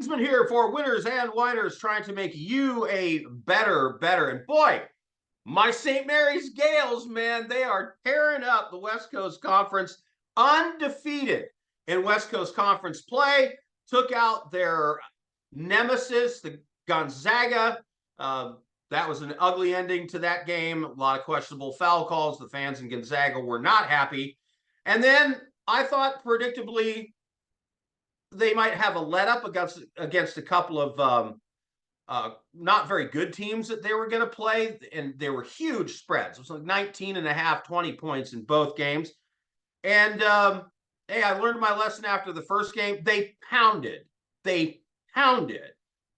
Esmond here for winners and whiners, trying to make you a better. And boy, my St. Mary's Gaels, man, they are tearing up the West Coast Conference, undefeated in West Coast Conference play. Took out their nemesis, the Gonzaga. That was an ugly ending to that game. A lot of questionable foul calls. The fans in Gonzaga were not happy. And then I thought, predictably, they might have a let up against a couple of not very good teams that they were going to play, and they were huge spreads. It was like 19 and a half, 20 points in both games. And hey, I learned my lesson after the first game. They pounded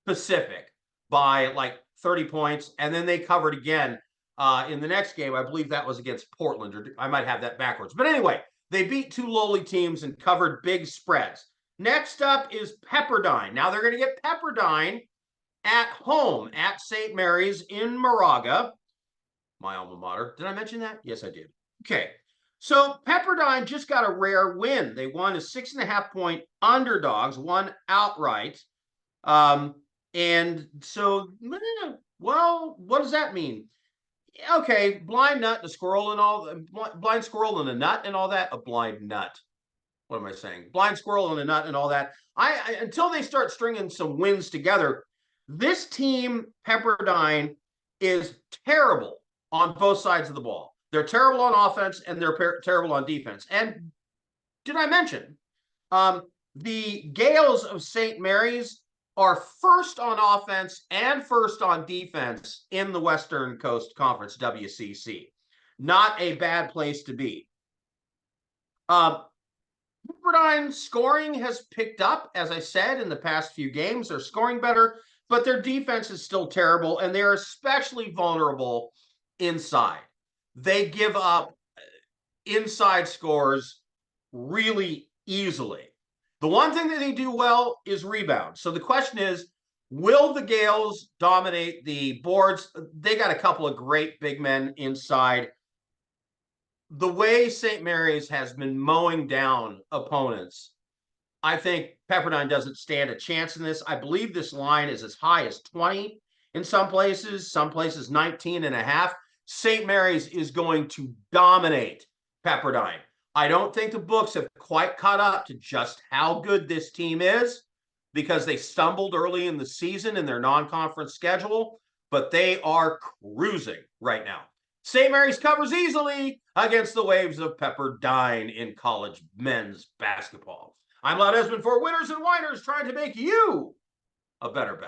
Pacific by like 30 points, and then they covered again in the next game. I believe that was against Portland, or I might have that backwards. But anyway, they beat two lowly teams and covered big spreads. Next up is Pepperdine. Now they're going to get Pepperdine at home at St. Mary's in Moraga, my alma mater. Did I mention that? Yes, I did. Okay. So Pepperdine just got a rare win. They won as 6.5-point underdogs, won outright. And so, well, what does that mean? Okay, blind nut and a squirrel and all, blind squirrel and a nut and all that. A blind nut. What am I saying? Blind squirrel and a nut and all that. I until they start stringing some wins together, this team, Pepperdine, is terrible on both sides of the ball. They're terrible on offense and they're terrible on defense. And did I mention the Gaels of St. Mary's are first on offense and first on defense in the Western Coast Conference, WCC. Not a bad place to be. Pepperdine scoring has picked up, as I said, in the past few games. They're scoring better, but their defense is still terrible, and they're especially vulnerable inside. They give up inside scores really easily. The one thing that they do well is rebound. So the question is, will the Gaels dominate the boards? They got a couple of great big men inside. The way St. Mary's has been mowing down opponents, I think Pepperdine doesn't stand a chance in this. I believe this line is as high as 20 in some places 19 and a half. St. Mary's is going to dominate Pepperdine. I don't think the books have quite caught up to just how good this team is, because they stumbled early in the season in their non-conference schedule, but they are cruising right now. St. Mary's covers easily against the waves of Pepperdine in college men's basketball. I'm Loud Esmond for winners and whiners, trying to make you a better.